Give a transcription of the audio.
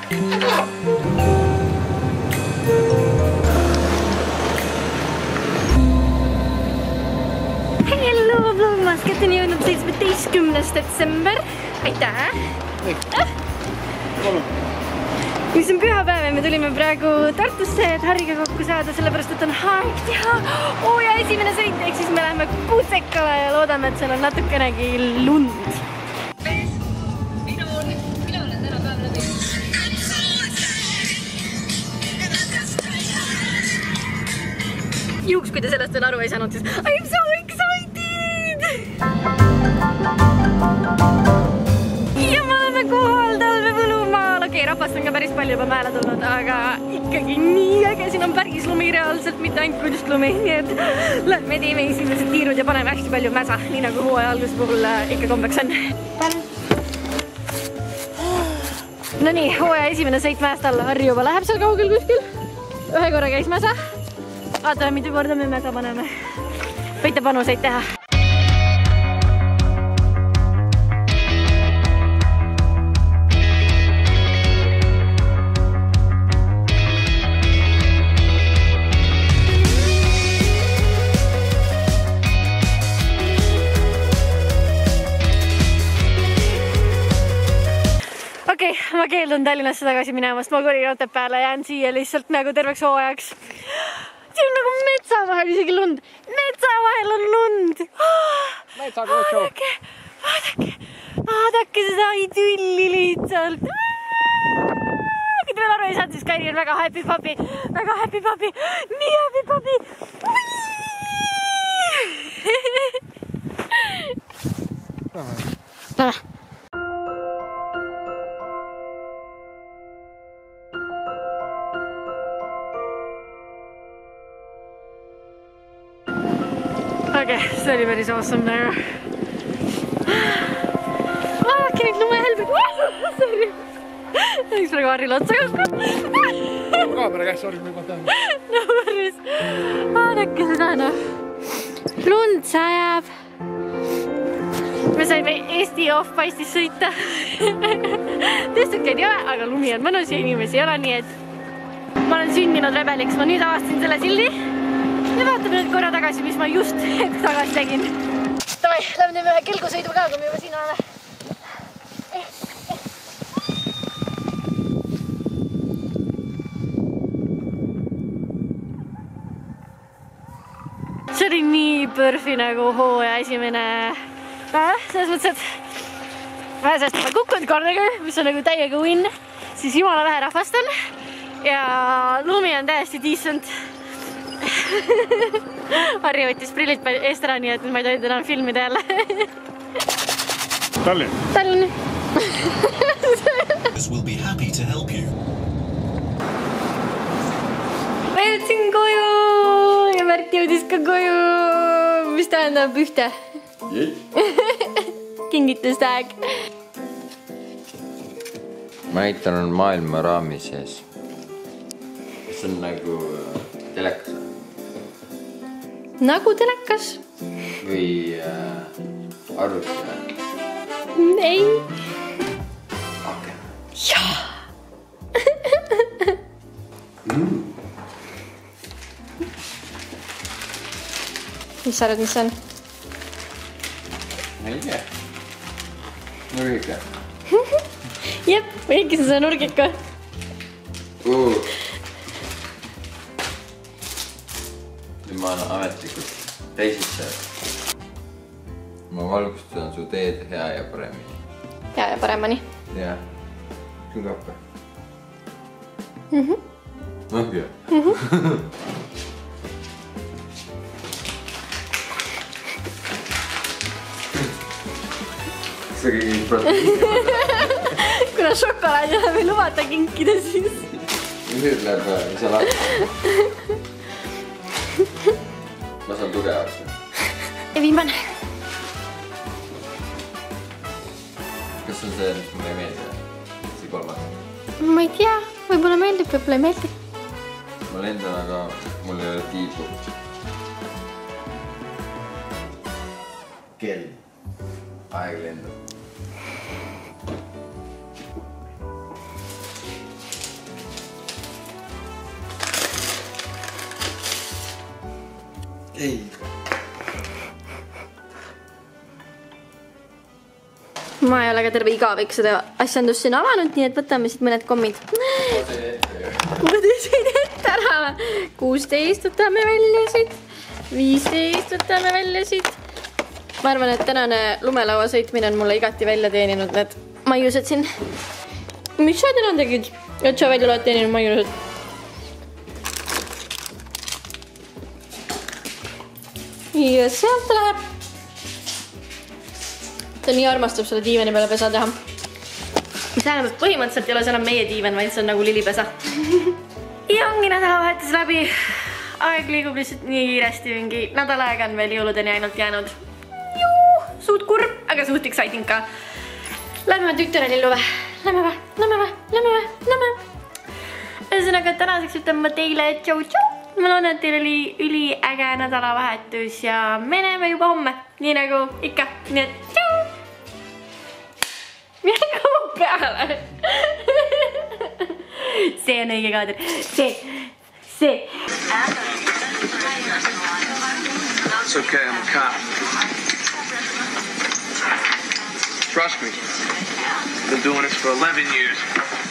Hello, vlogmas, kätte on jõudnud 17. detsember. Aitäh! Mis on pühapäev ja me tulime praegu Tartusse, et Harriga kokku saada, sellepärast et on aeg teha hooaja esimene sõit, ehk siis me läheme Kutsekale ja loodame, et seal on natukenegi lund. Mina olen täna päev läbi. Juhuks, kui te sellest veel aru ei saanud, siis I am so excited! Ja me oleme kohal talvepõlumaal. Okei, rahvast on ka päris palju juba mäele tulnud, aga ikkagi nii äge. Siin on päris lumi reaalselt, mitte ainult kunstlumi. Nii et lähme teeme esimesed tiirud ja paneme hästi palju mäsa, nii nagu hooaja alguse puhul ikka kombeks on. No nii, hooaja esimene sõit mäest alla. Harri juba läheb seal kaugel kuskil. Ühe korra käis mäsa. Vaatame, mitu korda me mäsa paneme. Võite panuseid teha. Okei, ma keeldun Tallinnasse tagasi minemast. Ma korin Otepääle, jään siia lihtsalt nagu terveks hooajaks. Siin on nagu metsa vahel isegi lund. Metsa vahel on lund. Vaadake seda idülli lihtsalt. Kui te veel aru ei saanud, siis Kairi on väga happy puppy. Väga happy puppy. Nii happy puppy. Lähme. Okei, see oli päris awesome nagu. Vaadake neid lumehelbid. Sorry. Läks praegu Harrile otsa kokku. Kaamera käes, sorry, ma ei pannud. No päris. Vaadake seda, noh. Lund sajab. Me saime Eesti off-paistis sõita. Testukeid ei ole, aga lumi on mõnus ja inimesi ei ole, nii et ma olen sündinud rebeliks. Ma nüüd avastasin selle sildi. Ja vaatame nüüd korra tagasi, mis ma just hetk tagasi tegin. Davai, lähme teeme ühe kelgusõidu ka, kui me juba siin oleme. See oli nii pörfi nagu hooaja esimene päev. Selles mõttes, et vähesest ma kukkunud kordagi, mis on nagu täiega win. Siis jumala vähe rahvast on. Ja lumi on täiesti decent. Harri võttis prillid eest ära, nii et ma ei tohinud enam filmida jälle. Tallinn. Tallinn. Ma jõudsin koju ja Märt jõudis ka koju. Mis tähendab ühte? Kingituste aeg. Maitan on maailma raami sees. See on nagu telekas. Nagu telekas? Või arvuti? Ei. Okei. Jaa. Mis sa arvad, mis on? Ei tea. Nurgika. Jep, väikese see nurgika. Nüüd ma olen ametlikult teisitseja. Ma valgustan su teed hea ja paremini. Hea ja paremini. Jah. Sul kappa? Jah. Sa kõigil proteiini. Kuna šokolaadi läheb ei lubata kinkida, siis... Nüüd läheb salaat. Ma saan tugevaks. Ja viimane. Kas on see, mis mulle ei meeldi? See kolmas? Ma ei tea. Võib-olla meeldib, võib-olla ei meeldi. Ma lendan, aga mul ei ole tiibu. Kell. Aeg lendab. ei. Ma ei ole ka terve igavik seda asjandust siin avanud, nii et võtame siit mõned kommid. Ma tõusid ette ära. 16 võtame välja siit. 15 võtame välja siit. Ma arvan, et tänane lumelaua sõitmine on mulle igati välja teeninud need maiused siin. Mis sa täna tegid? Et sa välja oled teeninud maiused? Ja sealt läheb. Ta nii armastab selle diivani peale pesa teha. Mis tähendab, et põhimõtteliselt ei ole see enam meie diivan, vaid see on nagu lilipesa. Ja ongi nädalavahetus läbi. Aeg liigub lihtsalt nii kiiresti mingi. Nädal aega on veel jõuludeni ainult jäänud. Suht kurb, aga suht exciting ka. Lähme tüttere lillu või? Lähme. Ühesõnaga tänaseks ütlen ma teile tšau-tšau. Ma loodan, et teil oli üliäge nädalavahetus ja me näeme juba homme. Nii nagu ikka. Nii et tšau! Mida kogu peale? See on õige kaader. See. It's okay, I'm a cop. Trust me. Been doing this for 11 years.